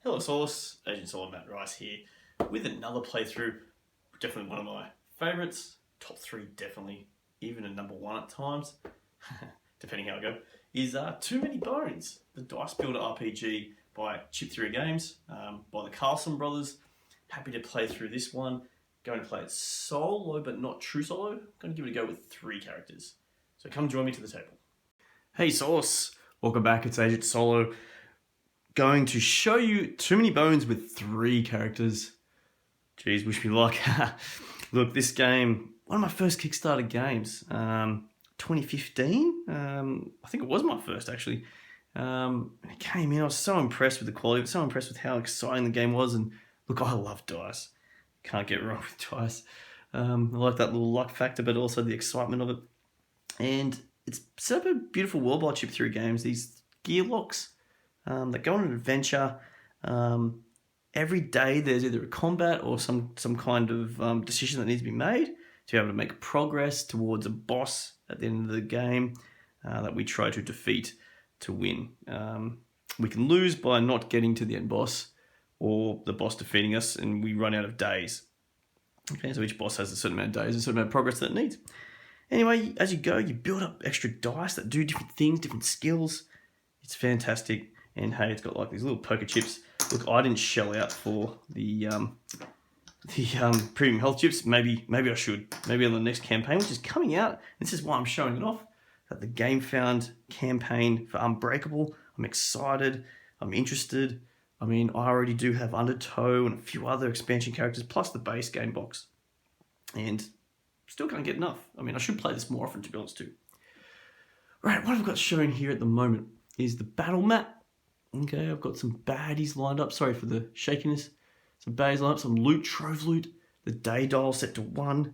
Hello Soloists, Agent Solo Matt Rice here with another playthrough. Definitely one of my favourites, top 3 definitely, even a number 1 at times, depending how I go, is Too Many Bones, the dice builder RPG by Chip Theory Games, by the Carlson brothers. Happy to play through this one. Going to play it solo, but not true solo. Going to give it a go with 3 characters. So come join me to the table. Hey Source, welcome back, it's Agent Solo. Going to show you Too Many Bones with 3 characters. Jeez, wish me luck. Look, this game, one of my first Kickstarter games, 2015. I think it was my first actually. It came in, I was so impressed with the quality, I was so impressed with how exciting the game was. And look, I love dice. Can't get wrong with dice. I like that little luck factor, but also the excitement of it. And it's set up a beautiful world by Chip Theory Games. These gear locks that go on an adventure. Every day there's either a combat or some kind of decision that needs to be made to be able to make progress towards a boss at the end of the game that we try to defeat to win. We can lose by not getting to the end boss or the boss defeating us and we run out of days. Okay, so each boss has a certain amount of days, a certain amount of progress that it needs. Anyway, as you go, you build up extra dice that do different things, different skills. It's fantastic. And hey, it's got like these little poker chips. Look, I didn't shell out for the premium health chips. Maybe I should. Maybe on the next campaign, which is coming out. This is why I'm showing it off. That the Game Found campaign for Unbreakable. I'm excited. I'm interested. I mean, I already do have Undertow and a few other expansion characters, plus the base game box. And still can't get enough. I mean, I should play this more often, to be honest, too. Right, what I've got shown here at the moment is the battle map. Okay, I've got some baddies lined up. Sorry for the shakiness. Some baddies lined up, some loot, trove loot. The day dial set to 1.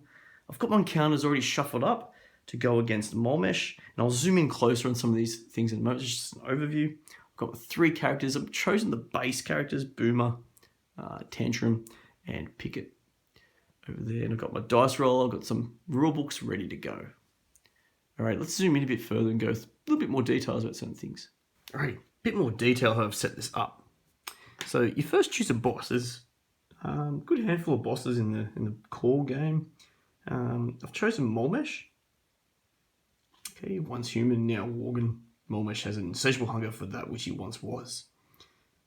I've got my encounters already shuffled up to go against Mulmesh. And I'll zoom in closer on some of these things in a moment. It's just an overview. I've got 3 characters. I've chosen the base characters, Boomer, Tantrum, and Picket over there. And I've got my dice roll. I've got some rule books ready to go. All right, let's zoom in a bit further and go with a little bit more details about certain things. All right. Bit more detail how I've set this up. So you first choose a boss. There's a good handful of bosses in the core game. I've chosen Mulmesh. Okay, once human, now Worgen. Mulmesh has an insatiable hunger for that which he once was.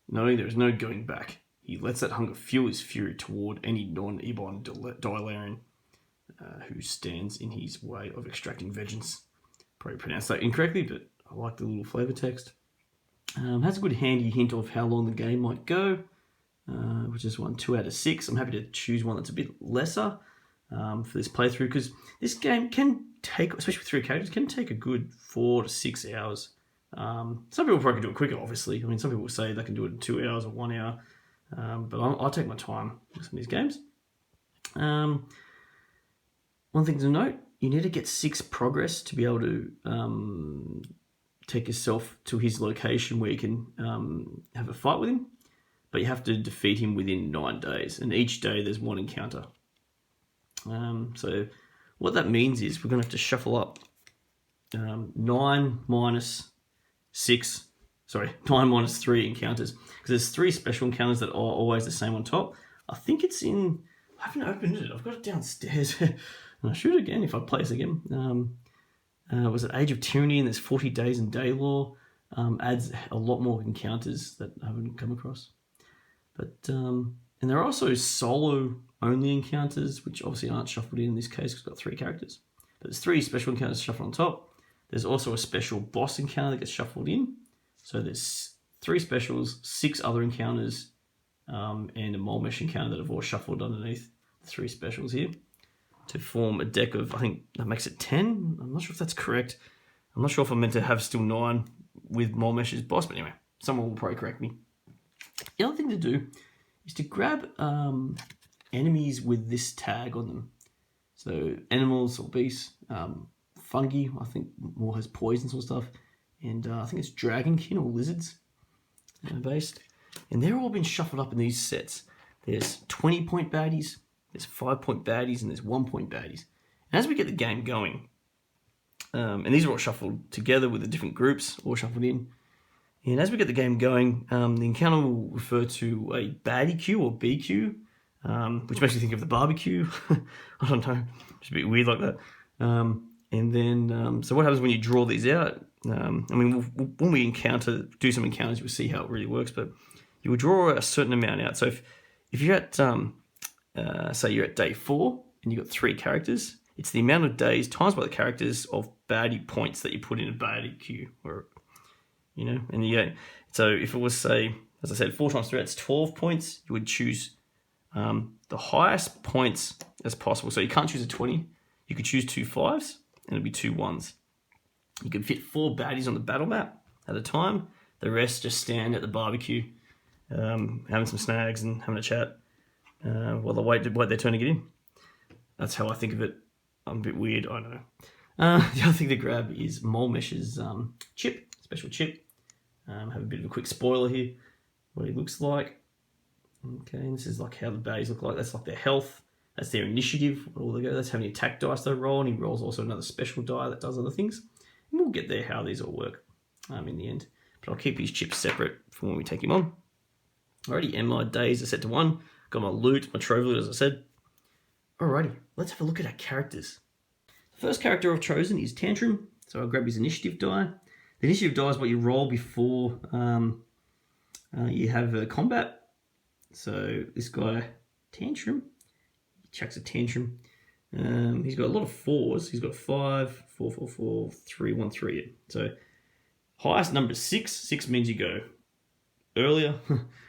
Knowing there is no going back, he lets that hunger fuel his fury toward any non-Ebon Dylarian who stands in his way of extracting vengeance. Probably pronounced that incorrectly, but I like the little flavor text. Has a good handy hint of how long the game might go, which is 2 out of 6. I'm happy to choose one that's a bit lesser for this playthrough because this game can take, especially with 3 characters, can take a good 4 to 6 hours. Some people probably can do it quicker, obviously. I mean, some people will say they can do it in 2 hours or 1 hour, but I'll take my time with some of these games. One thing to note, you need to get 6 progress to be able to take yourself to his location where you can have a fight with him, but you have to defeat him within 9 days, and each day there's 1 encounter. So what that means is we're going to have to shuffle up 9 minus 3 encounters, because there's 3 special encounters that are always the same on top. I think it's in, I haven't opened it, I've got it downstairs, and I should again if I play this again. Was it Age of Tyranny, and there's 40 days in day law. Adds a lot more encounters that I haven't come across. But and there are also solo only encounters, which obviously aren't shuffled in this case because it's got 3 characters. But there's 3 special encounters shuffled on top. There's also a special boss encounter that gets shuffled in. So there's 3 specials, 6 other encounters, and a Mulmesh encounter that have all shuffled underneath the 3 specials here, to form a deck of, I think that makes it 10. I'm not sure if that's correct. I'm not sure if I'm meant to have still 9 with Mulmesh's boss, but anyway, someone will probably correct me. The other thing to do is to grab enemies with this tag on them. So animals or beasts, fungi, I think more has poisons or stuff, and I think it's dragonkin or lizards based. And they're all been shuffled up in these sets. There's 20-point baddies, there's 5-point baddies, and there's 1-point baddies. And as we get the game going, and these are all shuffled together with the different groups, all shuffled in, And as we get the game going, the encounter will refer to a baddie queue or B queue, which makes me think of the barbecue. I don't know, it's a bit weird like that. And then, so what happens when you draw these out? I mean, when we do some encounters, we'll see how it really works. But you will draw a certain amount out. So if you're at, say you're at day 4 and you've got 3 characters, it's the amount of days times by the characters of baddie points that you put in a baddie queue, or and so if it was, say, as I said, 4 times 3, that's 12 points. You would choose the highest points as possible. So you can't choose a 20. You could choose 2 5s, and it'd be 2 1s. You can fit 4 baddies on the battle map at a time. The rest just stand at the barbecue, having some snags and having a chat while they wait their turn to get in. That's how I think of it. I'm a bit weird, I know. The other thing to grab is Mulmesh's chip, special chip. Have a bit of a quick spoiler here, what he looks like. Okay, and this is like how the baddies look like. That's like their health. That's their initiative. All they go. That's how many attack dice they roll, and he rolls also another special die that does other things. And we'll get there how these all work in the end. But I'll keep his chips separate for when we take him on. Alrighty, and my days are set to 1. Got my loot, my trophy loot, as I said. Alrighty, let's have a look at our characters. The first character I've chosen is Tantrum. So I'll grab his initiative die. The initiative die is what you roll before you have a combat. So this guy, Tantrum, he chucks a tantrum. He's got a lot of 4s. He's got 5, 4, 4, 4, 3, 1, 3. So highest number is 6. 6 means you go earlier.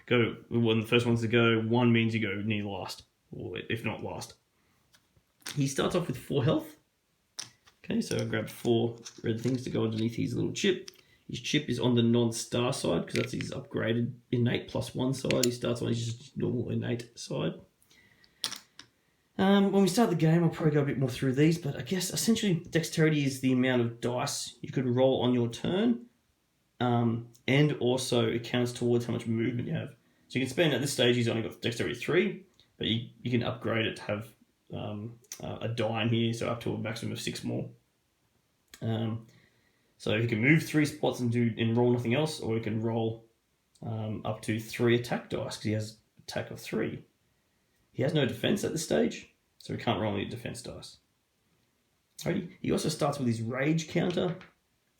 Go when the first one's to go. 1 means you go near last, or if not last. He starts off with 4 health. Okay, so I grabbed 4 red things to go underneath his little chip. His chip is on the non-star side because that's his upgraded innate +1 side. He starts on his just normal innate side. When we start the game, I'll probably go a bit more through these, but I guess essentially dexterity is the amount of dice you could roll on your turn, and also it counts towards how much movement you have. So you can spend, at this stage, he's only got dexterity 3, but you can upgrade it to have a die in here, so up to a maximum of 6 more. So he can move 3 spots and roll nothing else, or he can roll up to 3 attack dice because he has attack of 3. He has no defense at this stage, so he can't roll any defense dice. Alrighty. He also starts with his rage counter.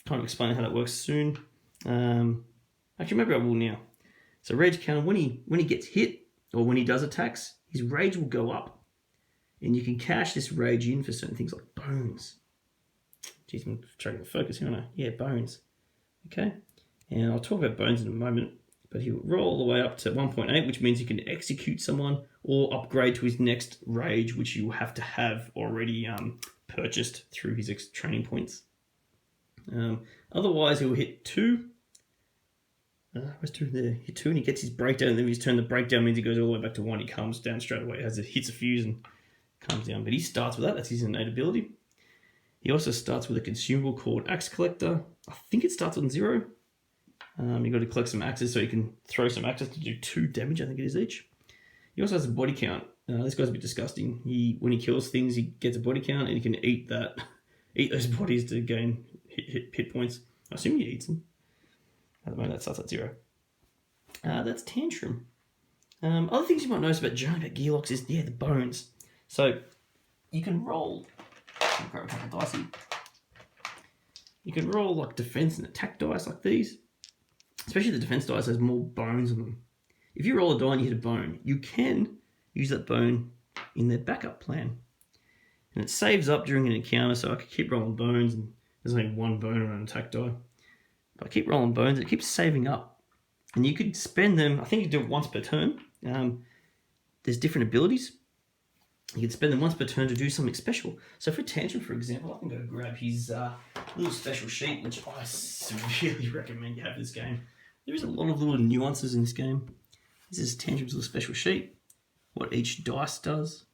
Kind of explain how that works soon. Actually, maybe I will now. So rage counter, when he gets hit or when he does attacks, his rage will go up, and you can cash this rage in for certain things like bones. Jeez, I'm trying to focus here, aren't I? Yeah, bones. Okay, and I'll talk about bones in a moment. But he'll roll all the way up to 1.8, which means he can execute someone or upgrade to his next rage, which you have to have already purchased through his training points. Otherwise, he'll hit 2. Where's 2 there? Hit 2 and he gets his breakdown, and then his turn, the breakdown means he goes all the way back to 1. He calms down straight away. It hits a fuse and calms down. But he starts with that. That's his innate ability. He also starts with a consumable called Axe Collector. I think it starts on 0. You've got to collect some axes so you can throw some axes to do 2 damage, I think it is each. He also has a body count. This guy's a bit disgusting. When he kills things, he gets a body count and he can eat those bodies to gain hit points. I assume he eats them. At the moment, that starts at 0. That's Tantrum. Other things you might notice about Gearlox is, the bones. So you can roll. I'll grab a couple of dice here. You can roll like defense and attack dice like these. Especially the defense dice has more bones in them. If you roll a die and you hit a bone, you can use that bone in their backup plan. And it saves up during an encounter, so I can keep rolling bones, and there's only 1 bone on an attack die. If I keep rolling bones, it keeps saving up. And you could spend them, I think you can do it once per turn. There's different abilities. You can spend them once per turn to do something special. So for Tantrum, for example, I can go grab his little special sheet, which I really recommend you have this game. There is a lot of little nuances in this game. This is Tantrum's little special sheet, what each dice does.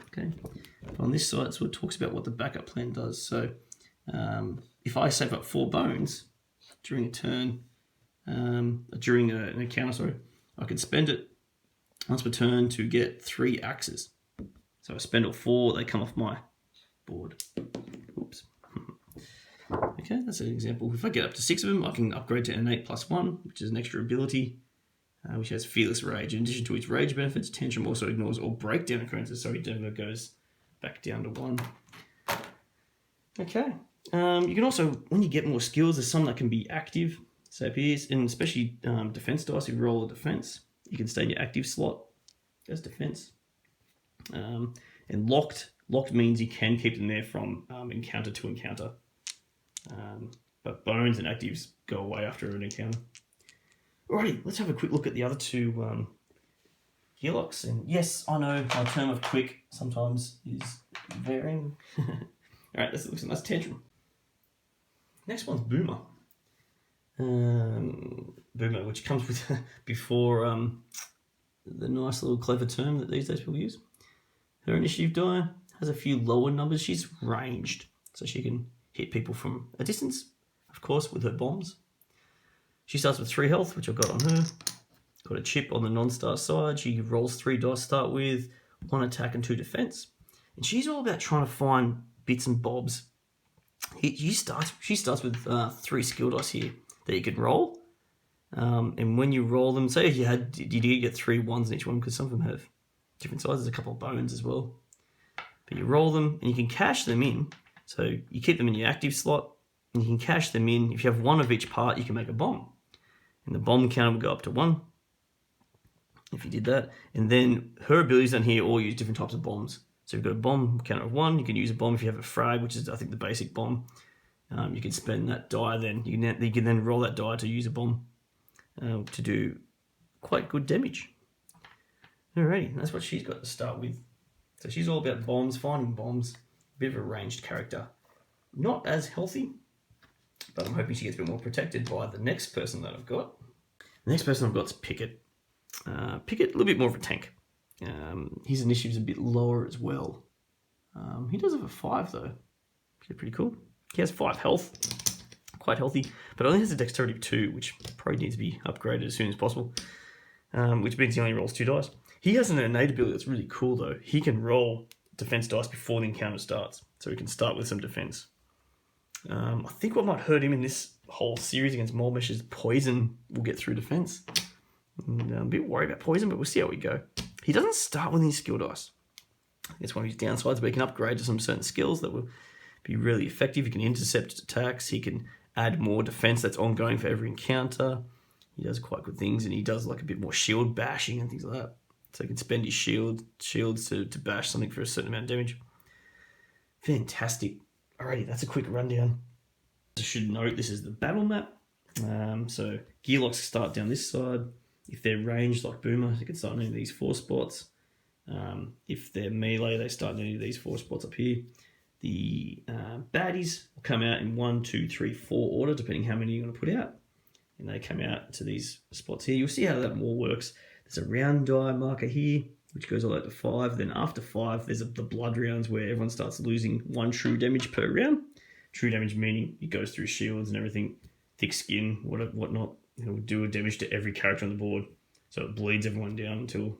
Okay. On this side, so it talks about what the backup plan does. So if I save up 4 bones during a turn, during an encounter, I can spend it once per turn to get 3 axes. So I spend all 4, they come off my board. Oops. Okay, that's an example. If I get up to 6 of them, I can upgrade to an 8+1, which is an extra ability, which has Fearless Rage. In addition to its rage benefits, Tantrum also ignores all breakdown occurrences, so it never goes back down to 1. Okay. You can also, when you get more skills, there's some that can be active. So if he is, and especially defense dice, if you roll a defense, you can stay in your active slot as defense. And locked means you can keep them there from encounter to encounter. But bones and actives go away after an encounter. Alrighty, let's have a quick look at the other two gearlocks. And yes, I know my term of quick sometimes is varying. Alright, let's look at that's Tantrum. Next one's Boomer. Boomer, which comes with before the nice little clever term that these days people use. Her initiative die has a few lower numbers. She's ranged, so she can hit people from a distance, of course, with her bombs. She starts with 3 health, which I've got on her. Got a chip on the non-star side. She rolls 3 dice to start with, 1 attack and 2 defense. And she's all about trying to find bits and bobs. She starts with 3 skill dice here that you can roll. And when you roll them, say if you get 3 1s in each one, because some of them have different sizes, a couple of bones as well. But you roll them and you can cash them in. So you keep them in your active slot and you can cash them in. If you have 1 of each part, you can make a bomb. And the bomb counter will go up to 1 if you did that. And then her abilities down here all use different types of bombs. So if you've got a bomb counter of 1, you can use a bomb if you have a frag, which is I think the basic bomb. You can spend that die then. You can then roll that die to use a bomb to do quite good damage. Alrighty, that's what she's got to start with. So she's all about bombs, finding bombs. A bit of a ranged character. Not as healthy, but I'm hoping she gets a bit more protected by the next person that I've got. The next person I've got is Picket. Picket, a little bit more of a tank. His initiative's a bit lower as well. He does have a 5 though, which is pretty cool. He has 5 health, quite healthy, but only has a dexterity of 2, which probably needs to be upgraded as soon as possible, which means he only rolls 2 dice. He has an innate ability that's really cool though. He can roll defense dice before the encounter starts, so he can start with some defense. I think what might hurt him in this whole series against Mulmesh is poison will get through defense. And I'm a bit worried about poison, but we'll see how we go. He doesn't start with any skill dice. It's one of his downsides, but he can upgrade to some certain skills that will be really effective. He can intercept attacks. He can add more defense that's ongoing for every encounter. He does quite good things, and he does like a bit more shield bashing and things like that. So he can spend his shields to bash something for a certain amount of damage. Fantastic. Alrighty, that's a quick rundown. I should note this is the battle map. So gearlocks start down this side. If they're ranged like Boomer, they can start in any of these 4 spots. If they're melee, they start in any of these 4 spots up here. The baddies will come out in 1, 2, 3, 4 order, depending how many you're going to put out. And they come out to these spots here. You'll see how that more works. There's a round die marker here, which goes all the way to 5. Then after 5, there's the blood rounds where everyone starts losing 1 true damage per round. True damage meaning it goes through shields and everything, thick skin, whatnot. It'll do a damage to every character on the board. So it bleeds everyone down until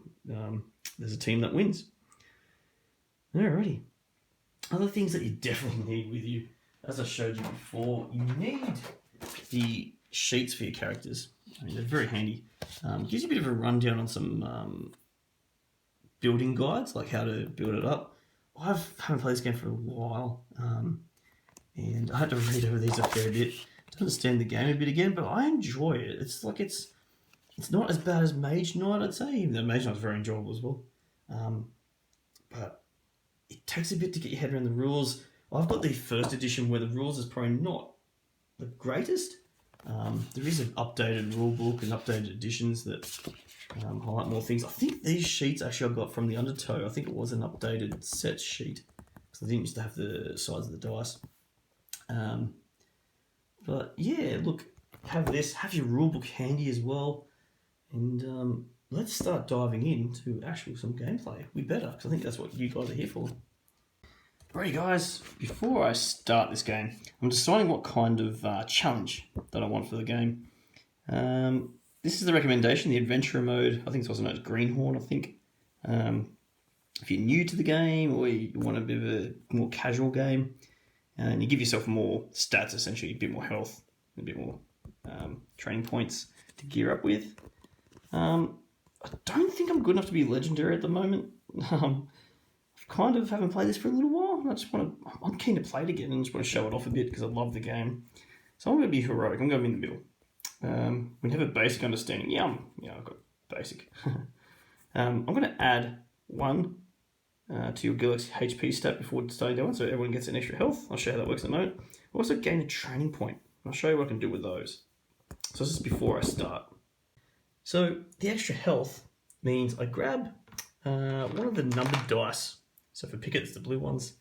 there's a team that wins. Alrighty. Other things that you definitely need with you, as I showed you before, you need the sheets for your characters. I mean, they're very handy. Gives you a bit of a rundown on some building guides, like how to build it up. I haven't played this game for a while, and I had to read over these a fair bit to understand the game a bit again, but I enjoy it. It's like it's not as bad as Mage Knight, I'd say, even though Mage Knight's very enjoyable as well. But it takes a bit to get your head around the rules. I've got the first edition where the rules is probably not the greatest. There is an updated rule book and updated editions that highlight more things. I think these sheets actually I got from the Undertow. I think it was an updated set sheet because I didn't used to have the size of the dice. But yeah, look, have your rule book handy as well, and let's start diving into some gameplay. We better, because I think that's what you guys are here for. Alrighty guys, before I start this game, I'm deciding what kind of challenge that I want for the game. This is the recommendation, the adventurer mode. I think it's also known as Greenhorn, I think. If you're new to the game or you want a bit of a more casual game, and you give yourself more stats, essentially, a bit more health, a bit more training points to gear up with. I don't think I'm good enough to be legendary at the moment. I kind of haven't played this for a little while. I'm keen to play it again and just want to show it off a bit because I love the game. So I'm going to be heroic. I'm going to be in the middle. We have a basic understanding. I've got basic. I'm going to add 1 to your Gillick's HP stat before starting that one, so everyone gets an extra health. I'll show you how that works in a moment. I also gain a training point. I'll show you what I can do with those. So this is before I start. So the extra health means I grab one of the numbered dice. So for Picket, it's the blue ones,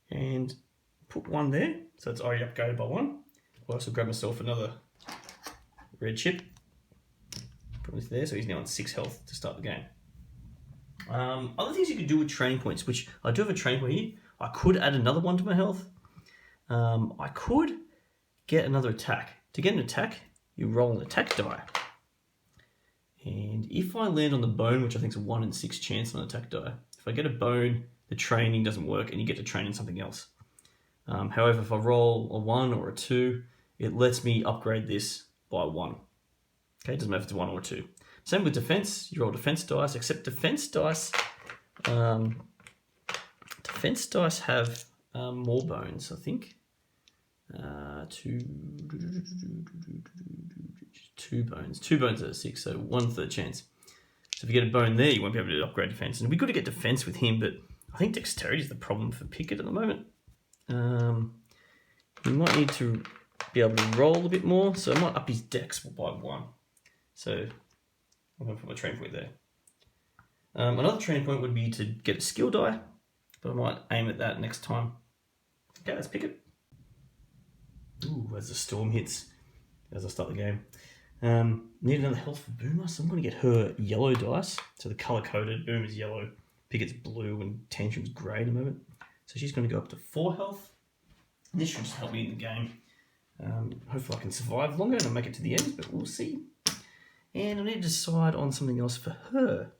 and put 1 there. So it's already upgraded by 1. I'll also grab myself another red chip. Put this there, so he's now on 6 health to start the game. Other things you could do with training points, which I do have a training point here. I could add another 1 to my health. I could get another attack. To get an attack, you roll an attack die. And if I land on the bone, which I think is a 1 in 6 chance on an attack die, if I get a bone, the training doesn't work and you get to train in something else. However, if I roll a 1 or a 2, it lets me upgrade this by 1. Okay, it doesn't matter if it's 1 or 2. Same with defense. You roll defense dice, except defense dice have more bones, I think. 2 bones. 2 bones out of 6, so 1/3 chance. So if you get a bone there, you won't be able to upgrade defense. And it'd be good to get defense with him, but I think dexterity is the problem for Picket at the moment. You might need to be able to roll a bit more, so I might up his dex by 1. So I'm going to put my training point there. Another training point would be to get a skill die, but I might aim at that next time. Okay, let's pick it. Ooh, as the storm hits, as I start the game. Need another health for Boomer, so I'm going to get her yellow dice. So the colour-coded, Boomer's yellow, Picket's blue, and Tantrum's grey in a moment. So she's going to go up to 4 health. This should just help me in the game. Hopefully I can survive longer and I'll make it to the end, but we'll see. And I need to decide on something else for her.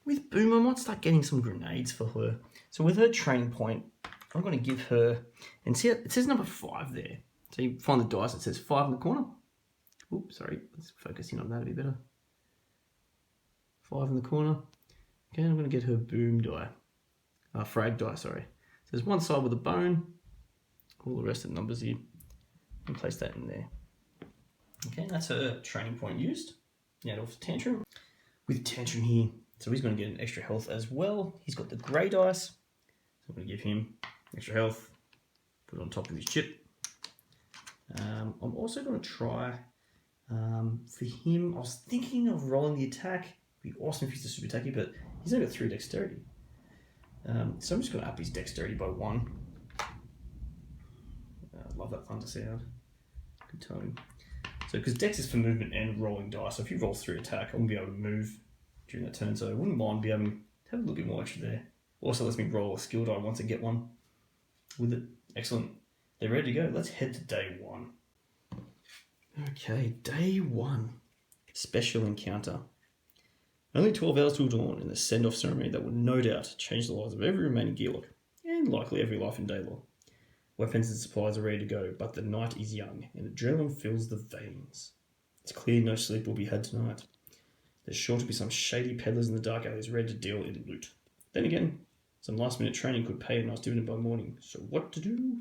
With Boomer, I might start getting some grenades for her. So with her training point, I'm going to give her, and see it says number 5 there. So you find the dice, it says 5 in the corner. Oops, sorry, let's focus in on that a bit better. 5 in the corner. Okay, I'm going to get her boom die. Frag die, sorry. So there's one side with a bone, all the rest of the numbers here, and place that in there. Okay, that's her training point used. Now off to Tantrum. With Tantrum here, so he's going to get an extra health as well. He's got the grey dice, so I'm going to give him extra health, put it on top of his chip. I'm also going to try, for him, I was thinking of rolling the attack. It'd be awesome if he's a super attacky, but he's only got 3 dexterity. So I'm just going to up his dexterity by 1. Love that thunder sound. Good tone. So, because dex is for movement and rolling dice, so if you roll 3 attack, I won't be able to move during that turn, so I wouldn't mind being able to have a little bit more extra there. Also lets me roll a skill die once I get one with it. Excellent. They're ready to go. Let's head to day 1. Okay, day 1. Special encounter. Only 12 hours till dawn in the send-off ceremony that will no doubt change the lives of every remaining Gearlock, and likely every life in Daylor. Weapons and supplies are ready to go, but the night is young, and adrenaline fills the veins. It's clear no sleep will be had tonight. There's sure to be some shady peddlers in the dark alleys ready to deal in loot. Then again, some last-minute training could pay a nice dividend by morning. So what to do?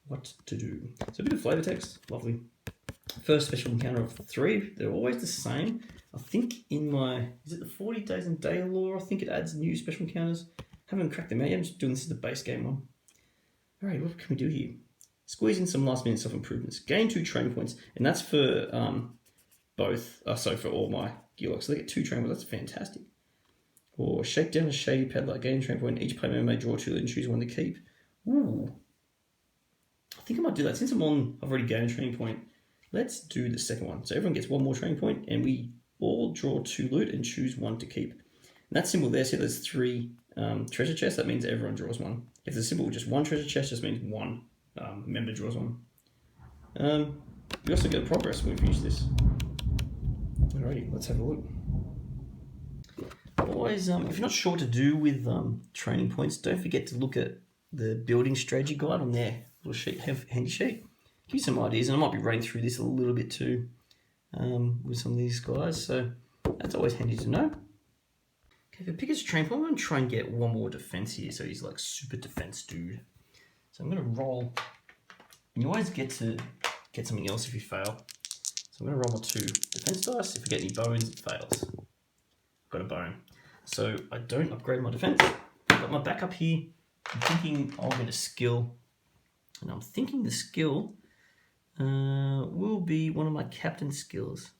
What to do? So a bit of flavour text. Lovely. First special encounter of 3. They're always the same. I think in my... Is it the 40 Days in Daylor? I think it adds new special encounters. Haven't cracked them out yet. I'm just doing this as the base game one. Alright, what can we do here? Squeeze in some last-minute self-improvements. Gain 2 training points. And that's for for all my Gearlocks. So they get 2 training points. That's fantastic. Or shake down a shady peddler. Gain a training point. Each player may draw 2 and choose one to keep. Ooh. I think I might do that. Since I've already gained a training point, let's do the second one. So everyone gets 1 more training point, and we all draw 2 loot and choose 1 to keep. And that symbol there, see there's 3 treasure chests. That means everyone draws 1. If there's a symbol with just 1 treasure chest, just means 1 member draws 1. We also get a progress when we finish this. Alrighty, let's have a look. Always, if you're not sure what to do with training points, don't forget to look at the building strategy guide on their little sheet, handy sheet. Give you some ideas, and I might be running through this a little bit too with some of these guys, so that's always handy to know. Okay, for Picket's train point, I'm going to try and get one more defense here, so he's like super defense dude. So I'm going to roll, and you always get to get something else if you fail. So I'm going to roll my 2 defense dice. If I get any bones, it fails. I've got a bone. So I don't upgrade my defense. I've got my backup here. I'm thinking I'll get a skill, and I'm thinking the skill will be one of my captain skills.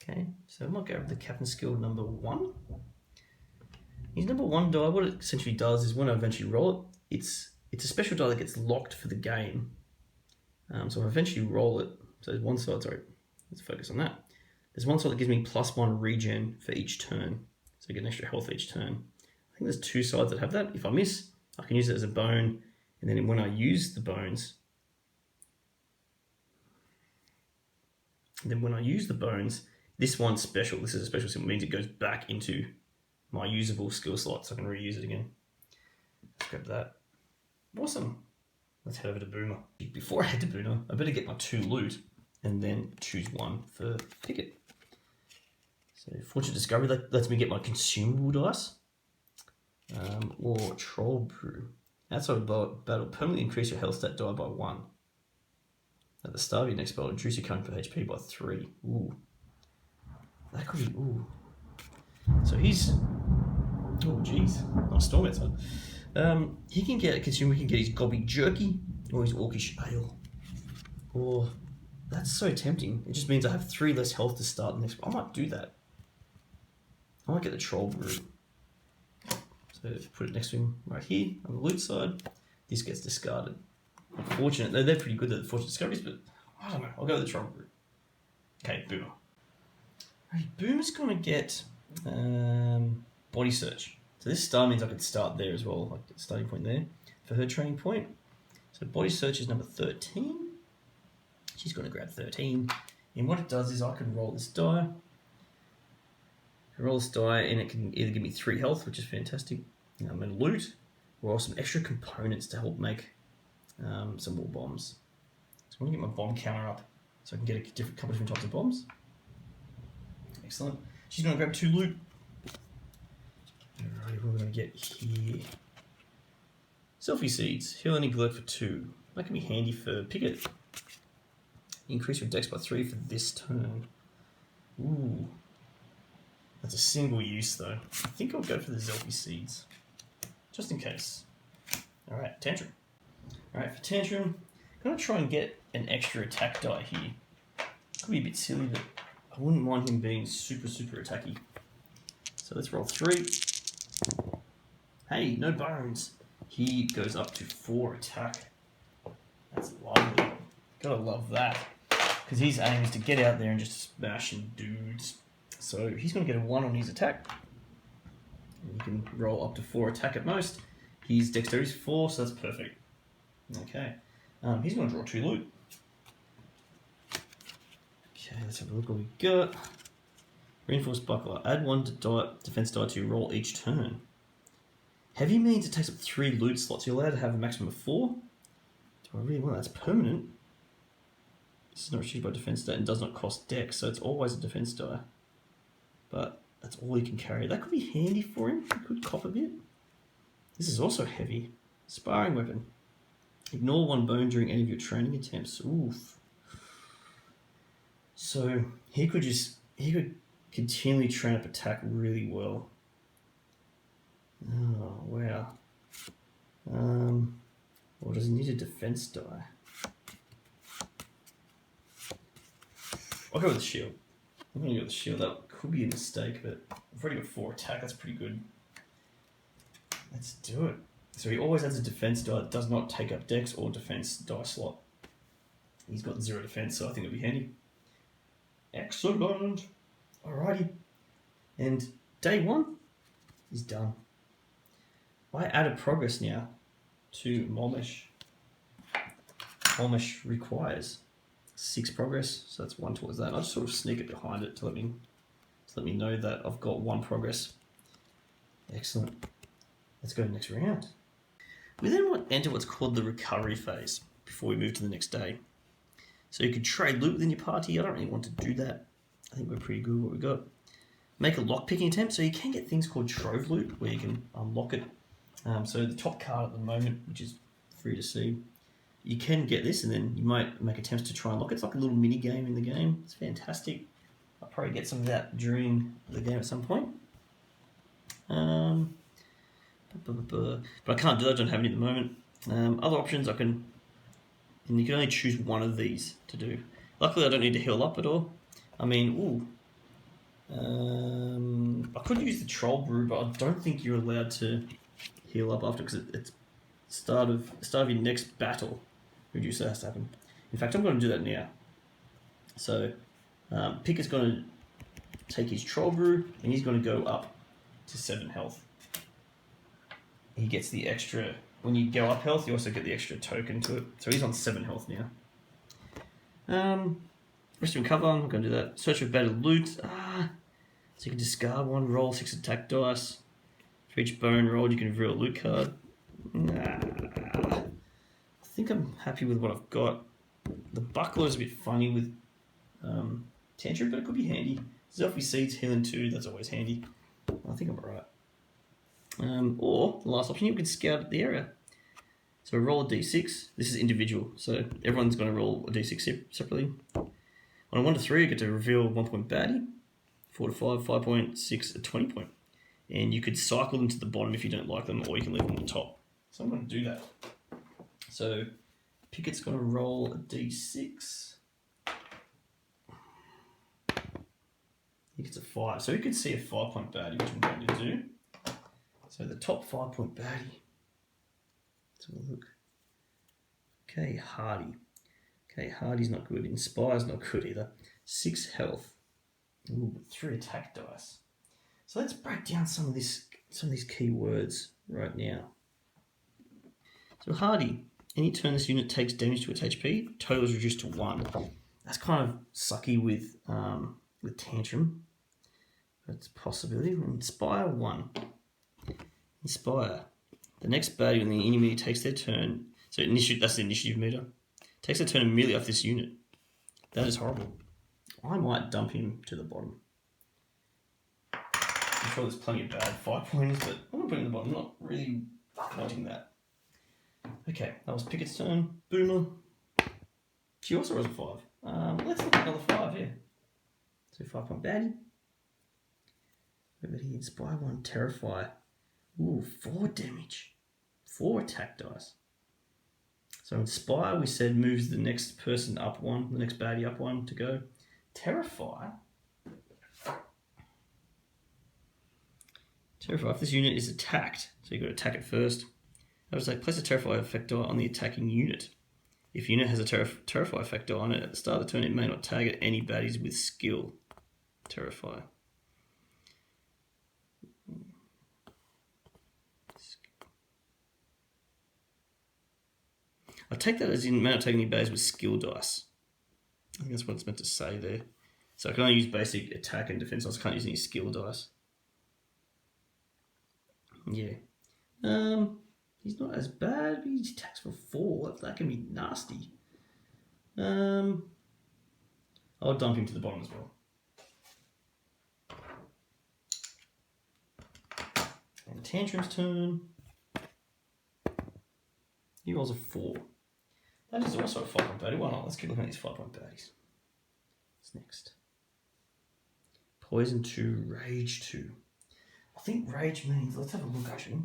Okay, so I might go with the captain skill number 1. His number 1 die, what it essentially does is when I eventually roll it, it's a special die that gets locked for the game. So I eventually roll it. So there's one side, sorry, let's focus on that. There's one side that gives me +1 regen for each turn. So I get an extra health each turn. I think there's 2 sides that have that. If I miss, I can use it as a bone. And then when I use the bones, this one's special. This is a special symbol. It means it goes back into my usable skill slot, so I can reuse it again. Let's grab that. Awesome. Let's head over to Boomer. Before I head to Boomer, I better get my 2 loot and then choose 1 for Picket. So Fortune Discovery lets me get my consumable dice. Or Troll Brew. Outside of battle, permanently increase your health stat die by 1. At the start of your next battle, reduce your current HP by 3. Ooh. That could be, ooh. So he's, oh geez, nice storm outside. He can get, consumer can get his gobby jerky or his orcish ale. Oh, that's so tempting. It just means I have 3 less health to start the next one. I might do that. I might get the Troll Brew. So put it next to him right here on the loot side. This gets discarded. Unfortunate, they're pretty good at the Fortune Discoveries, but I don't know. I'll go with the Troll Brew. Okay, Boomer. Alright, Boomer's gonna get Body Search. So this star means I could start there as well, like the starting point there for her training point. So Body Search is number 13. She's gonna grab 13. And what it does is I can roll this die. Roll this die and it can either give me 3 health, which is fantastic. And I'm going to loot, or some extra components to help make some more bombs. So I'm going to get my bomb counter up so I can get a couple different types of bombs. Excellent. She's going to grab 2 loot. Alright, what are we going to get here? Selfie Seeds. Heal any glurk for 2. That can be handy for Picket. Increase your dex by 3 for this turn. Ooh. That's a single use though. I think I'll go for the Selfie Seeds. Just in case. Alright, Tantrum. Alright, for Tantrum, I'm going to try and get an extra attack die here. Could be a bit silly, but I wouldn't mind him being super attacky. So let's roll 3. Hey, no bones. He goes up to 4 attack. That's lovely. Gotta love that. Because his aim is to get out there and just smashing dudes. So he's going to get a 1 on his attack. And you can roll up to 4 attack at most. His dexterity is 4, so that's perfect. Okay. He's going to draw 2 loot. Okay, let's have a look what we got. Reinforced buckler. Add 1 defense die to your roll each turn. Heavy means it takes up 3 loot slots. You're allowed to have a maximum of 4. Do I really want that? That's permanent. This is not restricted by defense stat and does not cost dex, so it's always a defense die. But that's all he can carry. That could be handy for him. He could cop a bit. This is also heavy. Sparring weapon. Ignore 1 bone during any of your training attempts. Oof. So he could continually train up attack really well. Oh wow. Or does he need a defense die? I'll go with the shield. I'm going to go with the shield. That could be a mistake, but I've already got 4 attack. That's pretty good. Let's do it. So he always has a defense die that does not take up dex or defense die slot. He's got 0 defense, so I think it'll be handy. Excellent. Alrighty. And day 1 is done. I added progress now to Mulmesh. Mulmesh requires 6 progress, so that's 1 towards that. I'll just sort of sneak it behind it to let me know that I've got 1 progress. Excellent. Let's go to the next round. We then enter what's called the recovery phase before we move to the next day. So you could trade loot within your party. I don't really want to do that. I think we're pretty good with what we got. Make a lock-picking attempt. So you can get things called trove loot where you can unlock it. So the top card at the moment, which is free to see, you can get this and then you might make attempts to try and lock it. It's like a little mini game in the game. It's fantastic. I'll probably get some of that during the game at some point. But I can't do that. I don't have any at the moment. Other options I can, and you can only choose one of these to do. Luckily, I don't need to heal up at all. I mean, I could use the Troll Brew, but I don't think you're allowed to heal up after because it's start of your next battle. Reducer has to happen. In fact, I'm going to do that now. So, Picket's going to take his Troll Brew and he's going to go up to 7 health. He gets the extra. When you go up health, you also get the extra token to it. So he's on 7 health now. Rest of cover, I'm going to do that. Search for better loot. So you can discard 1, roll 6 attack dice. For each bone rolled, you can reveal a loot card. I think I'm happy with what I've got. The buckler is a bit funny with Tantrum, but it could be handy. Zelfie Seeds, healing 2, that's always handy. I think I'm alright. Or, the last option, you can scout the area. So roll a d6. This is individual, so everyone's going to roll a d6 separately. On a 1 to 3, you get to reveal 1 point baddie. 4 to 5, 5 point, 6, a 20 point. And you could cycle them to the bottom if you don't like them, or you can leave them on the top. So I'm going to do that. So Picket's going to roll a d6. He gets a 5. So he could see a 5 point baddie, which I'm going to do. So the top 5 point baddie. Let's have a look. Okay, Hardy. Okay, Hardy's not good. Inspire's not good either. 6 health. Ooh, 3 attack dice. So let's break down some of these key words right now. So Hardy, any turn this unit takes damage to its HP, total is reduced to 1. That's kind of sucky with Tantrum. That's a possibility. Inspire 1. Inspire. The next baddie when the enemy takes their turn, so that's the initiative meter, takes their turn immediately off this unit. That is horrible. I might dump him to the bottom. I'm sure there's plenty of bad 5 pointers, but I'm going to put him at the bottom. I'm not really wanting that. Okay, that was Picket's turn. Boomer. She also rolls a 5. Let's look at another 5 here. So 5 point baddie. Over here, Inspire 1, Terrify. Ooh, 4 damage. 4 attack dice. So Inspire, we said, moves the next person up 1, the next baddie up 1 to go. Terrify. Terrify, if this unit is attacked, so you've got to attack it first. I would say place a Terrify effect die on the attacking unit. If unit has a Terrify effect die on it, at the start of the turn, it may not target any baddies with skill. Terrify. I take that as in may not take any baddies with skill dice. I think that's what it's meant to say there. So I can only use basic attack and defense. I just can't use any skill dice. Yeah. He's not as bad, but he attacks for 4. That can be nasty. I'll dump him to the bottom as well. And Tantrum's turn. He rolls a 4. That is also a 5 point baddie. Why not? Let's keep looking at these 5 point baddies. What's next? Poison 2, Rage 2. I think Rage means, let's have a look actually.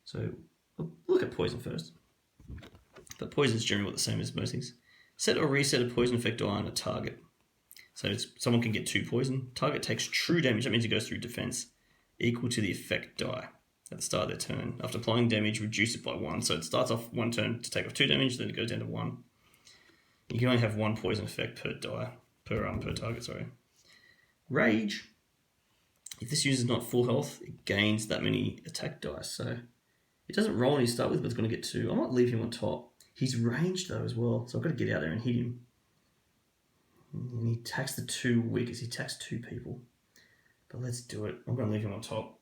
So, we'll look at Poison first. But Poison is generally what the same as most things. Set or reset a poison effect die on a target. So someone can get 2 poison. Target takes true damage, that means it goes through defense, equal to the effect die at the start of their turn. After applying damage, reduce it by 1. So it starts off 1 turn to take off 2 damage, then it goes down to 1. You can only have 1 poison effect per die, per target, sorry. Rage. If this user is not full health, it gains that many attack dice. So it doesn't roll when you start with, but it's going to get 2. I might leave him on top. He's ranged though as well, so I've got to get out there and hit him. And he attacks the 2 weakest. He attacks 2 people. But let's do it. I'm going to leave him on top.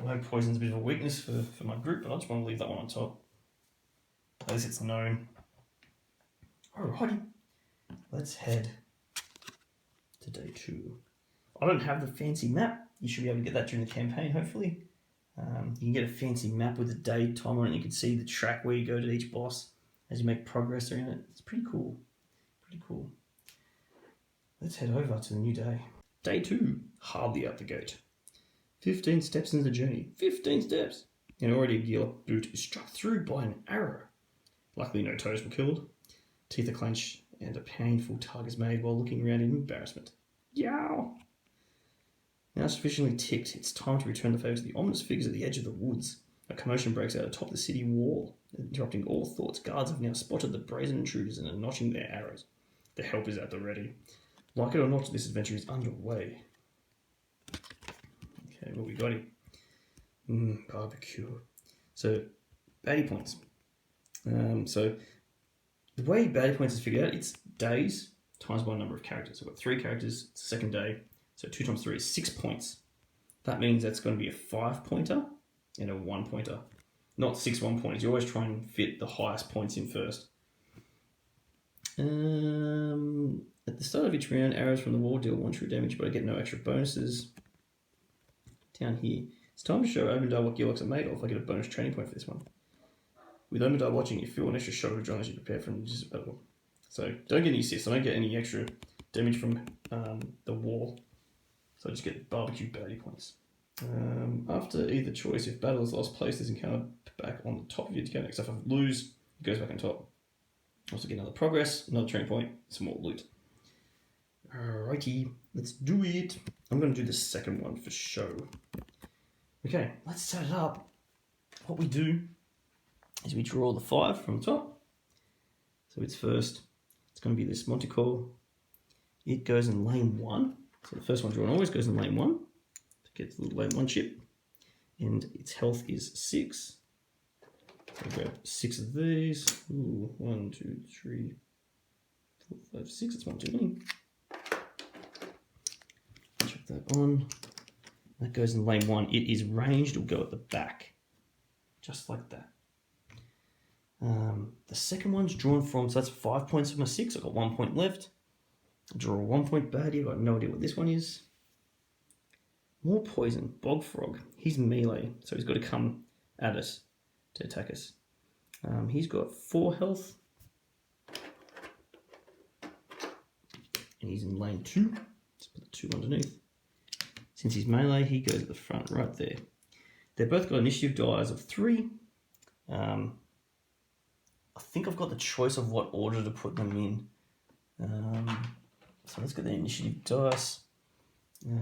I know poison's a bit of a weakness for my group, but I just want to leave that one on top. At least it's known. Alrighty, let's head to day 2. I don't have the fancy map. You should be able to get that during the campaign, hopefully. You can get a fancy map with a day time on it, and you can see the track where you go to each boss as you make progress around it. It's pretty cool. Pretty cool. Let's head over to the new day. Day 2, hardly out the gate. 15 steps into the journey. 15 steps! And already a gearlock boot is struck through by an arrow. Luckily no toes were killed. Teeth are clenched, and a painful tug is made while looking around in embarrassment. Yow! Now sufficiently ticked, it's time to return the favour to the ominous figures at the edge of the woods. A commotion breaks out atop the city wall, interrupting all thoughts. Guards have now spotted the brazen intruders and are notching their arrows. The help is at the ready. Like it or not, this adventure is underway. Okay, what we got here? Barbecue. So, baddie points. So, the way baddie points is figured out, it's days times by a number of characters. So I've got 3 characters, it's the second day. So 2 times 3 is 6 points. That means that's going to be a 5-pointer and a 1-pointer. Not 6 1-pointers. You always try and fit the highest points in first. At the start of each round, arrows from the wall deal 1 true damage, but I get no extra bonuses. Down here, it's time to show Omendar what gearlocks are made of. I get a bonus training point for this one. With Omendar watching, you feel an extra shot of adrenaline as you prepare for an battle. So don't get any assists. I don't get any extra damage from the wall. So I just get barbecue baddie points. After either choice, if battle is lost, place this encounter back on the top of your encounter. So if I lose, it goes back on top. Also get another progress, another training point, some more loot. Alrighty, let's do it. I'm going to do the second one for show. Okay, let's set it up. What we do is we draw the 5 from the top. So it's first, it's going to be this Monticore. It goes in lane 1. So the first one drawn always goes in lane 1. To get the little lane 1 chip. And its health is 6. So I'll grab 6 of these. Ooh, 1, 2, 3, 4, 5, 6. It's 1 too many. Chuck that on. That goes in lane 1. It is ranged. It'll go at the back. Just like that. The second one's drawn from, so that's 5 points from my 6. I've got 1 point left. I'll draw a 1 point baddie. I've got no idea what this one is. More poison. Bog Frog. He's melee, so he's got to come at us to attack us. He's got 4 health. And he's in lane 2. Let's put the 2 underneath. Since he's melee, he goes at the front right there. They've both got initiative dice of 3. I think I've got the choice of what order to put them in. So let's get the initiative dice.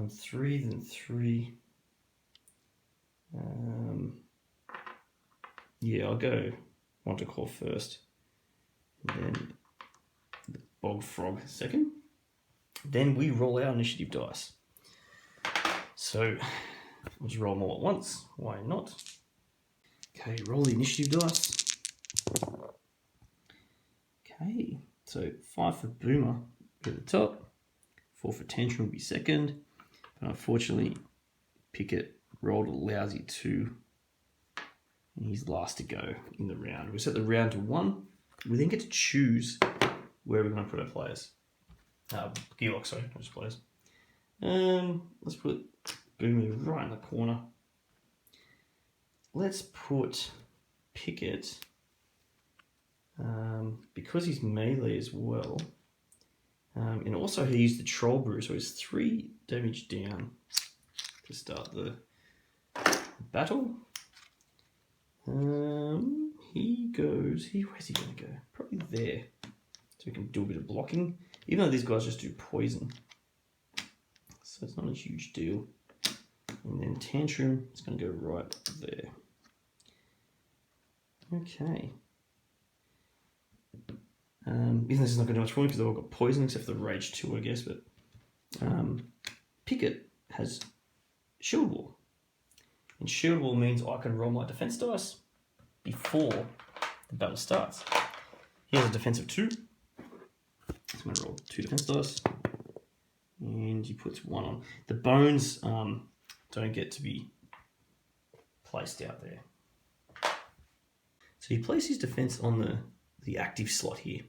3, then 3. Yeah, I'll go Monticore first. And then the Bog Frog second. Then we roll our initiative dice. So we'll just roll them all at once. Why not? Okay, roll the initiative dice. Okay, so 5 for Boomer at the top. 4 for Tantrum will be second. But unfortunately, Picket rolled a lousy 2. And he's last to go in the round. We set the round to 1. We then get to choose where we're going to put our players. Gearlock, sorry, not just players. Let's put Boomer right in the corner. Let's put Picket, because he's melee as well. And also he used the Troll Brew, so he's 3 damage down to start the battle. Where's he going to go? Probably there. So we can do a bit of blocking. Even though these guys just do poison. So it's not a huge deal. And then Tantrum is going to go right there. Okay. Even though this is not going to do much for me because they've all got poison except for the Rage 2, I guess. But Picket has Shield Wall. And Shield Wall means I can roll my defense dice before the battle starts. He has a defense of 2. So I'm going to roll 2 defense dice. And he puts 1 on. The bones don't get to be placed out there. So he places his defense on the active slot here.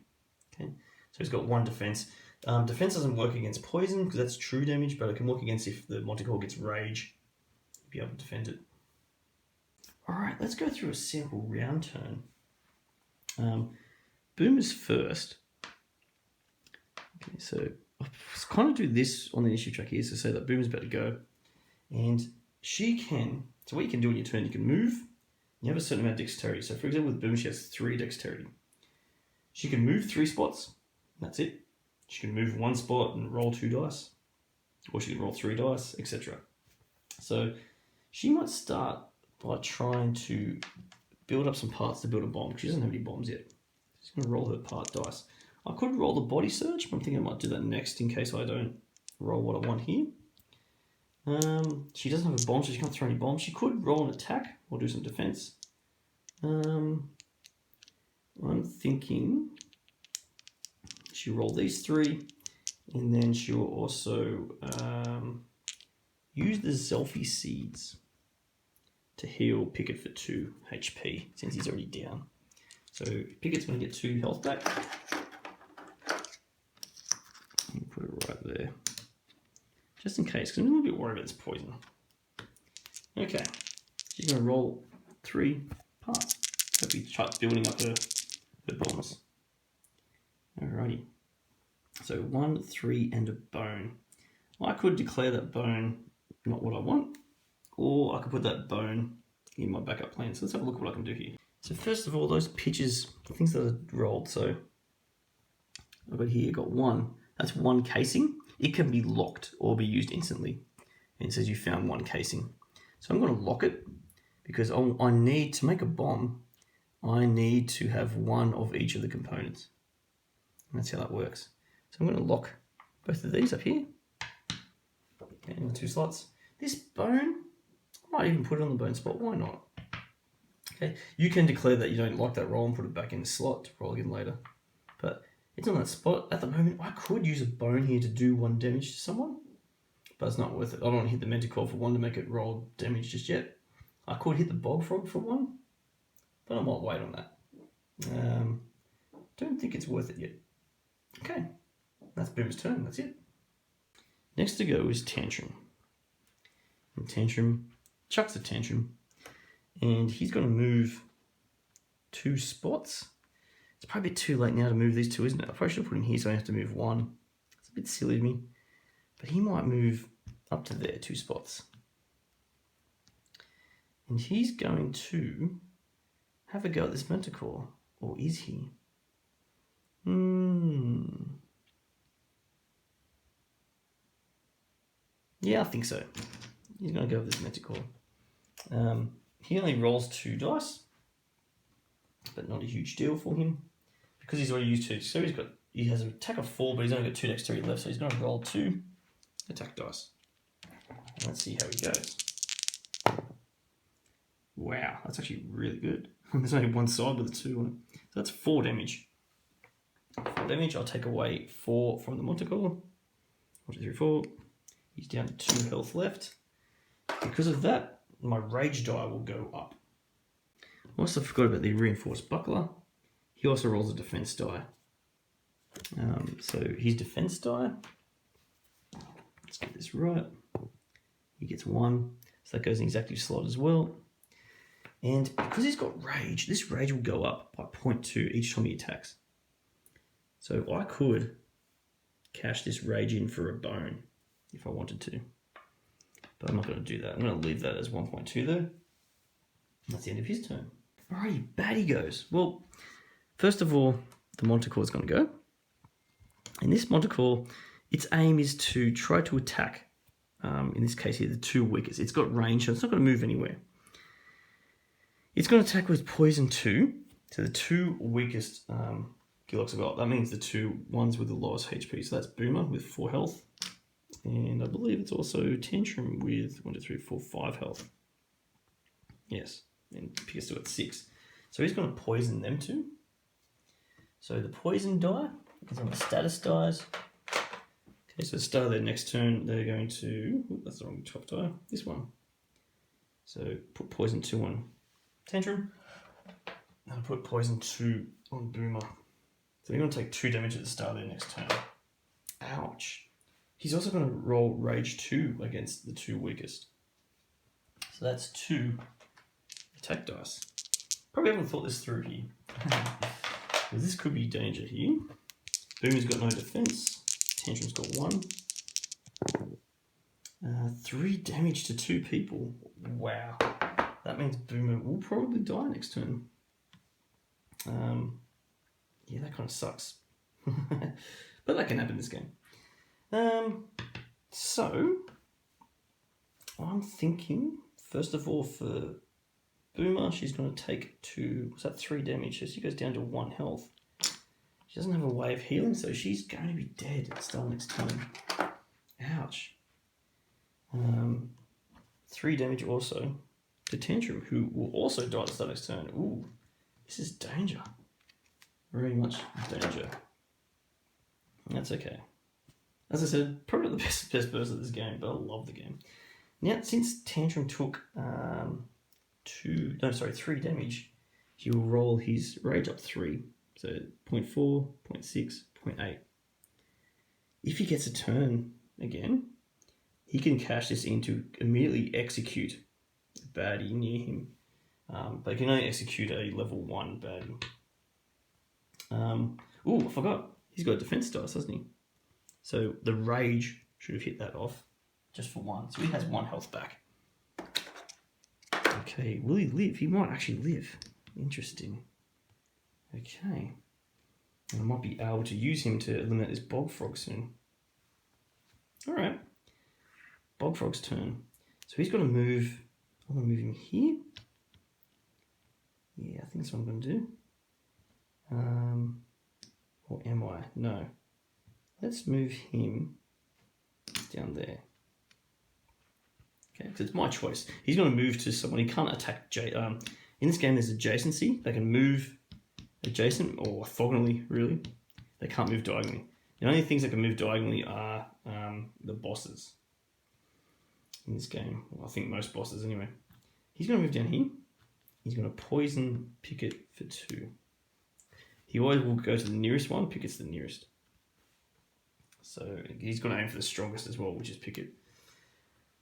Okay, so he's got 1 defense. Defense doesn't work against poison because that's true damage, but it can work against if the Monticore gets rage. You'll be able to defend it. All right, let's go through a sample round turn. Boomer's first. Okay, so I'll kind of do this on the initiative track here, so say that Boomer's about to go, and she can. So what you can do on your turn, you can move. You have a certain amount of dexterity. So for example, with Boomer, she has 3 dexterity. She can move 3 spots. That's it. She can move 1 spot and roll 2 dice, or she can roll 3 dice, etc. So she might start by trying to build up some parts to build a bomb. She doesn't have any bombs yet. She's going to roll her part dice. I could roll the body surge, but I'm thinking I might do that next in case I don't roll what I want here. She doesn't have a bomb, so she can't throw any bombs. She could roll an attack or do some defense. I'm thinking she'll roll these 3, and then she'll also use the Zelfie Seeds to heal Picket for 2 HP, since he's already down. So Picket's going to get 2 health back. Put it right there. Just in case, because I'm a little bit worried about this poison. Okay, she's going to roll 3 parts. Hope he starts building up her bombs. Alrighty. So 1, 3, and a bone. I could declare that bone not what I want, or I could put that bone in my backup plan. So let's have a look at what I can do here. So first of all, those pitches, the things that are rolled. So I've got here, got 1. That's 1 casing. It can be locked or be used instantly. And it says you found 1 casing. So I'm going to lock it because I need to make a bomb. I need to have 1 of each of the components. And that's how that works. So I'm going to lock both of these up here. Okay, in the 2 slots. This bone, I might even put it on the bone spot. Why not? Okay, you can declare that you don't like that roll and put it back in the slot to roll again later. But it's on that spot. At the moment, I could use a bone here to do 1 damage to someone, but it's not worth it. I don't want to hit the Manticore for 1 to make it roll damage just yet. I could hit the Bog Frog for 1, but I might wait on that. Don't think it's worth it yet. Okay, that's Boomer's turn. That's it. Next to go is Tantrum. And Tantrum chucks a Tantrum, and he's going to move 2 spots. It's probably a bit too late now to move these 2, isn't it? I probably should have put him here so I have to move 1. It's a bit silly of me. But he might move up to there 2 spots. And he's going to have a go at this Manticore. Or is he? Yeah, I think so. He's going to go with this Manticore. He only rolls 2 dice, but not a huge deal for him because he's already used 2. So he has an attack of 4, but he's only got 2 dexterity left, so he's going to roll 2 attack dice. And let's see how he goes. Wow, that's actually really good. There's only 1 side with a 2 on it. So that's 4 damage. 4 damage. I'll take away 4 from the Manticore. 1, 2, 3, 4. He's down to 2 health left. Because of that, my rage die will go up. I also forgot about the reinforced buckler. He also rolls a defense die. So his defense die, let's get this right. He gets 1, so that goes in his active slot as well. And because he's got rage, this rage will go up by 0.2 each time he attacks. So I could cash this rage in for a bone if I wanted to. But I'm not going to do that. I'm going to leave that as 1.2 there. And that's the end of his turn. Alrighty, Batty goes. Well, first of all, the Manticore is going to go. And this Manticore, its aim is to try to attack, in this case here, the 2 weakest. It's got range, so it's not going to move anywhere. It's going to attack with Poison 2. So the 2 weakest Gilox have got. That means the 2 ones with the lowest HP. So that's Boomer with 4 health. And I believe it's also Tantrum with 1, 2, 3, 4, 5 health. Yes. And Picket's still at 6. So he's going to poison them 2. So the poison die is on the status dies. Okay, so at the start of their next turn, they're going to... Ooh, that's the wrong top die. This one. So put poison 2 on Tantrum. And I'll put poison 2 on Boomer. So you're going to take 2 damage at the start of their next turn. Ouch. He's also going to roll Rage 2 against the 2 weakest. So that's 2 attack dice. Probably haven't thought this through here. This could be danger here. Boomer's got no defense. Tantrum's got 1. 3 damage to 2 people. Wow. That means Boomer will probably die next turn. Yeah, that kind of sucks. But that can happen in this game. So, I'm thinking, first of all, for Boomer, she's going to take 3 damage? So she goes down to 1 health. She doesn't have a way of healing, so she's going to be dead at the start of next turn. Ouch. 3 damage also to Tantrum, who will also die at the start of next turn. Ooh, this is danger. Very much danger. That's okay. As I said, probably not the best person at this game, but I love the game. Now, since Tantrum took 3 damage, he will roll his rage up 3. So 0.4, 0.6, 0.8. If he gets a turn again, he can cash this in to immediately execute a baddie near him. But he can only execute a level 1 baddie. I forgot. He's got a defense dice, hasn't he? So the rage should have hit that off just for 1. So he has 1 health back. Okay, will he live? He might actually live. Interesting. Okay. And I might be able to use him to eliminate this Bog Frog soon. Alright. Bog Frog's turn. So he's got to move. I'm going to move him here. Yeah, I think that's what I'm going to do. Or am I? No. Let's move him down there. Okay, because it's my choice. He's going to move to someone. He can't attack. In this game, there's adjacency. They can move adjacent or orthogonally, really. They can't move diagonally. The only things that can move diagonally are the bosses in this game. Well, I think most bosses anyway. He's going to move down here. He's going to poison Picket for 2. He always will go to the nearest one. Picket's the nearest. So he's going to aim for the strongest as well, which is Picket.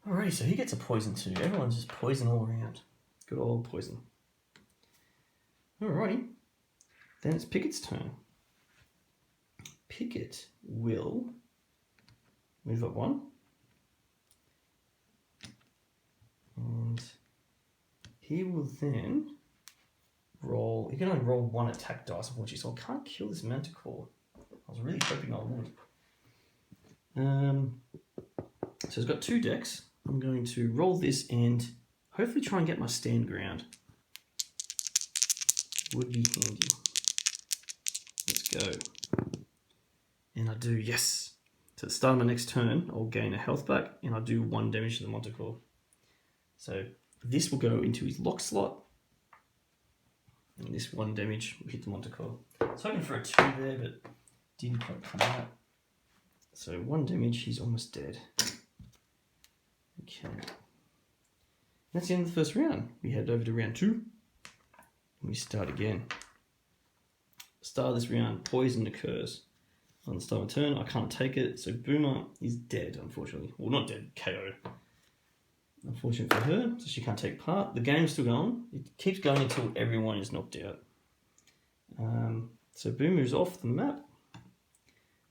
Alrighty, so he gets a poison 2. Everyone's just poison all around. Good old poison. Alrighty. Then it's Picket's turn. Picket will move up 1. And he will then roll. He can only roll 1 attack dice, unfortunately, so I can't kill this Manticore. I was really hoping I would. So it's got 2 decks. I'm going to roll this and hopefully try and get my stand ground. Would be handy. Let's go. And I do, yes. So at the start of my next turn, I'll gain a health back and I'll do 1 damage to the Manticore. So this will go into his lock slot. And this 1 damage will hit the Manticore. I was hoping for a 2 there, but didn't quite come out. So 1 damage, he's almost dead. Okay. That's the end of the first round. We head over to round 2. And we start again. Start of this round, poison occurs. On the start of my turn, I can't take it, so Boomer is dead, unfortunately. Well, not dead, KO. Unfortunate for her, so she can't take part. The game's still going. It keeps going until everyone is knocked out. So Boomer is off the map.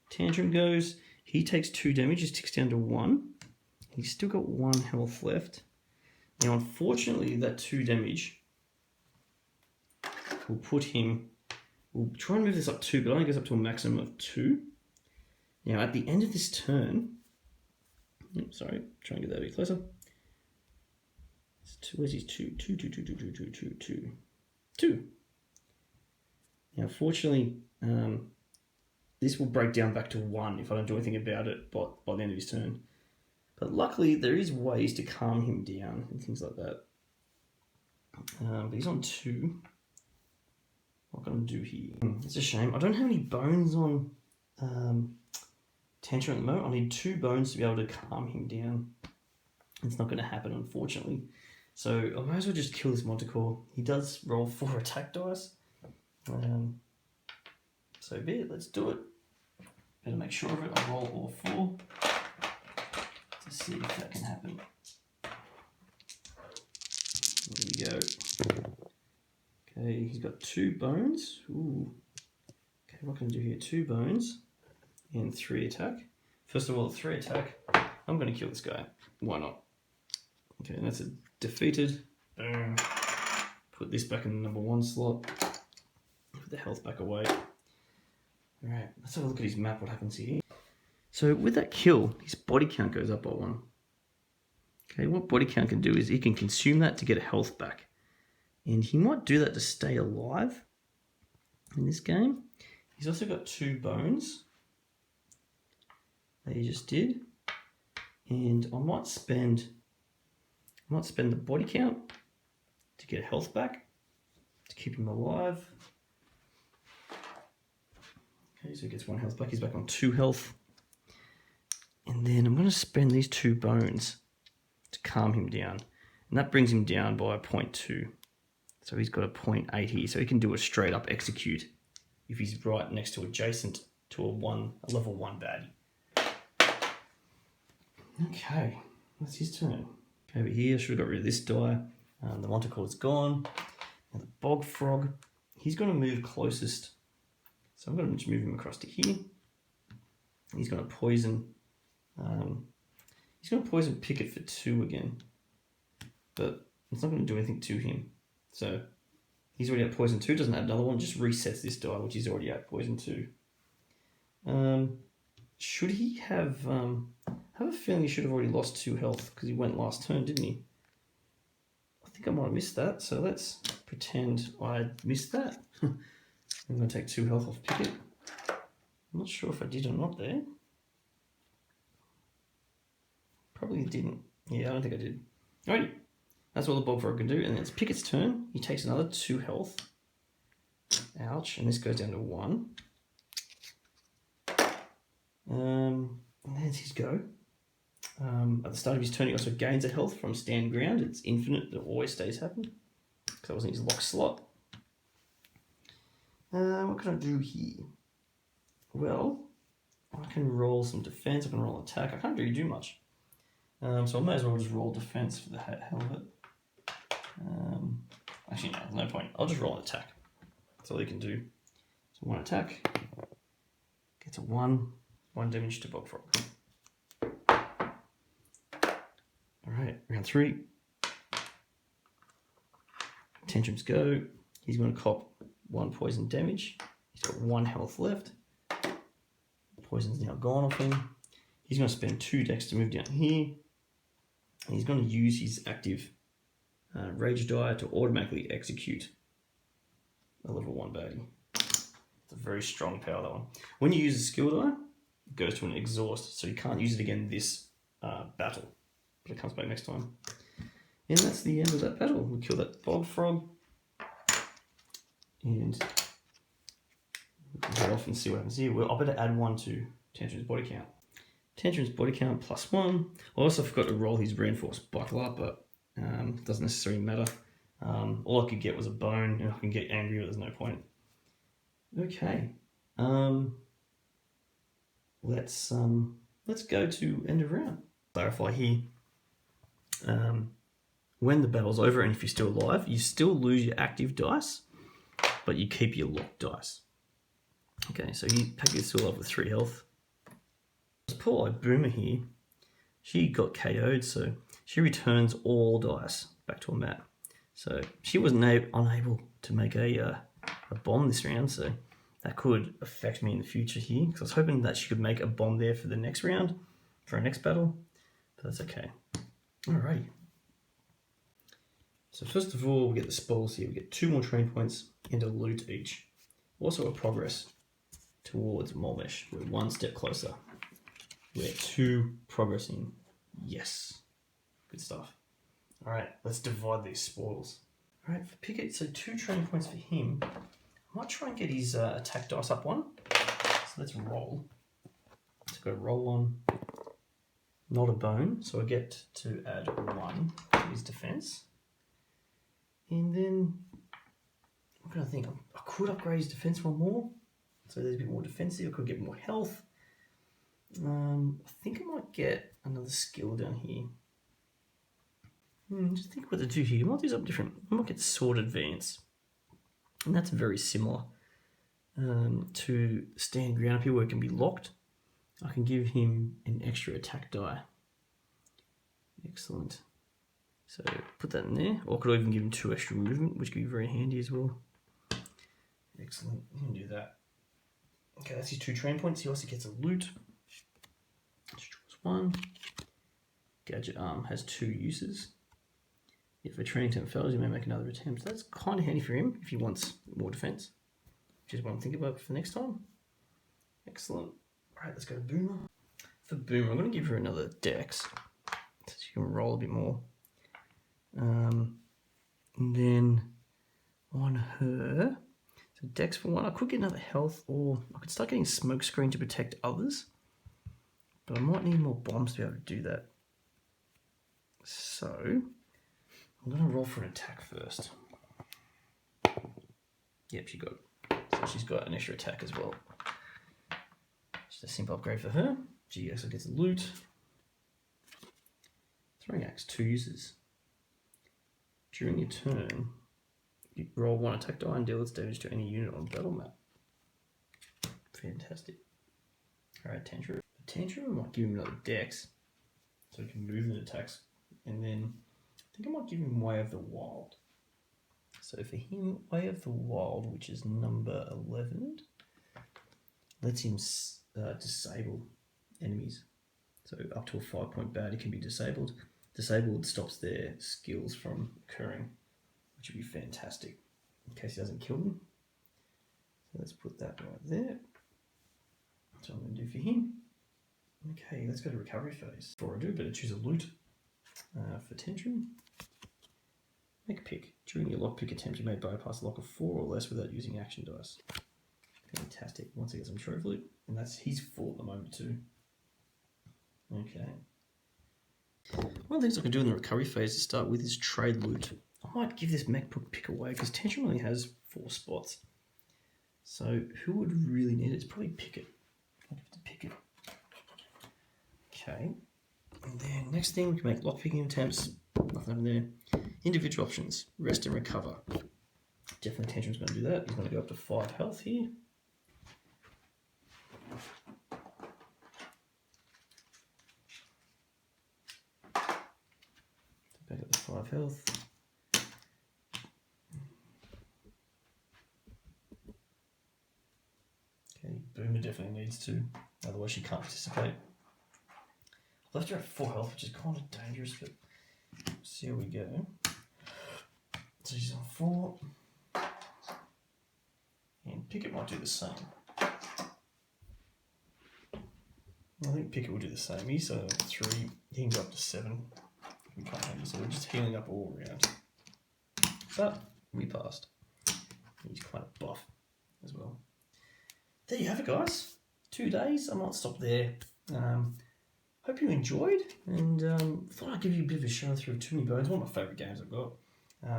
Tantrum goes. He takes 2 damage, he ticks down to 1. He's still got 1 health left. Now, unfortunately, that 2 damage will put him... We'll try and move this up 2, but it only goes up to a maximum of 2. Now, at the end of this turn... Sorry, try and get that a bit closer. Where's his 2? 2, 2, 2, 2, 2, 2, 2, 2. 2. Now, unfortunately, this will break down back to 1 if I don't do anything about it by the end of his turn. But luckily, there is ways to calm him down and things like that. But he's on 2. What can I do here? It's a shame. I don't have any bones on Tantrum at the moment. I need 2 bones to be able to calm him down. It's not going to happen, unfortunately. So I might as well just kill this Monticore. He does roll 4 attack dice. So be it, let's do it. Better make sure of it. I'll roll all 4 to see if that can happen. There we go. Okay, he's got 2 bones. Ooh. Okay, what can I do here? 2 bones and 3 attack. First of all, 3 attack. I'm going to kill this guy. Why not? Okay, and that's a defeated. Boom. Put this back in the number 1 slot. Put the health back away. Alright, let's have a look at his map, what happens here. So with that kill, his body count goes up by 1. Okay, what body count can do is he can consume that to get a health back. And he might do that to stay alive in this game. He's also got 2 bones that he just did. And I might spend the body count to get health back, to keep him alive. Okay, so he gets 1 health back. He's back on 2 health. And then I'm going to spend these 2 bones to calm him down. And that brings him down by 0.2. So he's got a 0.8 here. So he can do a straight up execute if he's right next to adjacent to a level 1 baddie. Okay, that's his turn. Over here, should have got rid of this die. The Monticore is gone. Now the Bog Frog, he's going to move closest. So I'm going to just move him across to here. He's going to poison. He's going to poison Picket for 2 again, but it's not going to do anything to him. So he's already at poison 2. Doesn't add another one. Just resets this die, which is already at poison 2. Should he have? I have a feeling he should have already lost 2 health because he went last turn, didn't he? I think I might have missed that. So let's pretend I missed that. I'm going to take 2 health off Picket. I'm not sure if I did or not there. Probably didn't. Yeah, I don't think I did. Alrighty. That's what the Bog Frog can do. And then it's Picket's turn. He takes another 2 health. Ouch. And this goes down to 1. And there's his go. At the start of his turn, he also gains a health from stand ground. It's infinite. It always stays happen. Because that wasn't his lock slot. What can I do here? Well, I can roll some defense. I can roll attack. I can't really do much. So I may as well just roll defense for the hell of it. Actually, no, there's no point. I'll just roll an attack. That's all you can do. So 1 attack. Gets a 1. 1 damage to Bog Frog. Alright, round 3. Tantrums go. He's going to cop 1 poison damage. He's got 1 health left. Poison's now gone off him. He's going to spend 2 dex to move down here. And he's going to use his active rage die to automatically execute a level 1 baddie. It's a very strong power, that one. When you use a skill die, it goes to an exhaust, so you can't use it again this battle. But it comes back next time. And that's the end of that battle. We'll kill that Bog Frog. And we can head off and see what happens here. Well, I better add 1 to Tantrum's body count. Tantrum's body count +1. I also forgot to roll his reinforced buckle up, but it doesn't necessarily matter. All I could get was a bone, and I can get angry, but there's no point. Okay. Let's go to end of round. Clarify here. When the battle's over, and if you're still alive, you still lose your active dice, but you keep your locked dice. Okay, so Picket's still alive with 3 health. This poor old Boomer here, she got KO'd, so she returns all dice back to her mat. So she was unable to make a bomb this round, so that could affect me in the future here, because I was hoping that she could make a bomb there for the next round, for our next battle, but that's okay. Alrighty. So first of all, we get the spoils here. We get 2 more training points and a loot each. Also a progress towards Mulmesh. We're 1 step closer. We're 2 progressing. Yes. Good stuff. Alright, let's divide these spoils. Alright, for Picket, so 2 training points for him. I might try and get his attack dice up 1. So let's roll. So go roll 1. Not a bone, so I get to add 1 to his defense. And then, I'm going to think, I could upgrade his defense one more. So there's a bit more defensive. I could get more health. I think I might get another skill down here. Just think what to do here. I might do something different. I might get Sword Advance. And that's very similar to stand ground up here where it can be locked. I can give him an extra attack die. Excellent. So put that in there. Or I could even give him 2 extra movement, which could be very handy as well. Excellent. You can do that. Okay, that's his 2 train points. He also gets a loot. Just draws 1. Gadget arm has 2 uses. If a training attempt fails, you may make another attempt. So that's kind of handy for him if he wants more defense, which is what I'm thinking about for next time. Excellent. All right, let's go to Boomer. For Boomer, I'm going to give her another Dex so she can roll a bit more. And then on her, so Dex for 1, I could get another health, or I could start getting smoke screen to protect others. But I might need more bombs to be able to do that. So I'm going to roll for an attack first. Yep, she got it. So she's got an extra attack as well. Just a simple upgrade for her. She also gets a loot. Throwing axe, 2 uses. During your turn, you roll 1 attack die and deal its damage to any unit on the battle map. Fantastic. Alright, Tantrum. Tantrum might give him another Dex, so he can move and attacks. And then I think I might give him Way of the Wild. So for him, Way of the Wild, which is number 11, lets him disable enemies. So up to a 5-point bounty can be disabled. Disabled stops their skills from occurring, which would be fantastic in case he doesn't kill them. So let's put that right there. That's what I'm going to do for him. Okay, let's go to recovery phase. Before I do, better choose a loot for Tantrum. Make a pick. During your lockpick attempt, you may bypass a lock of 4 or less without using action dice. Fantastic. Once he gets some trophy loot, and that's he's full at the moment too. Okay. One of the things I can do in the recovery phase to start with is trade loot. I might give this MacBook pick away because Tantrum only has 4 spots. So who would really need it? It's probably Picket. I'll give it to Picket. Okay. And then next thing, we can make lockpicking attempts. Nothing over there. Individual options. Rest and recover. Definitely Tantrum's going to do that. He's going to go up to 5 health here. Back up to 5 health. Okay, Boomer definitely needs to. Otherwise she can't participate. Left her at 4 health, which is kind of dangerous, but see how we go. So she's on 4. And Picket might do the same. I think Picket will do the same. He's 3, he can go up to 7. We can't handle, so we're just healing up all around. But we passed. He's quite a buff as well. There you have it, guys. 2 days. I might stop there. Hope you enjoyed, and thought I'd give you a bit of a show through Too Many Bones. One of my favourite games I've got.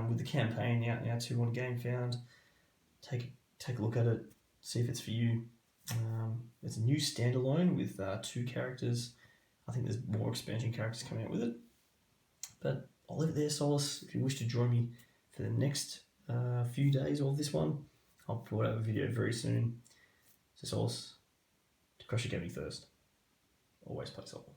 With the campaign out now too on Game Found. Take a look at it, see if it's for you. It's a new standalone with 2 characters. I think there's more expansion characters coming out with it. But I'll leave it there, Solace. If you wish to join me for the next few days of this one, I'll put out a video very soon. So Solace, to crush your gaming thirst, always play Solace.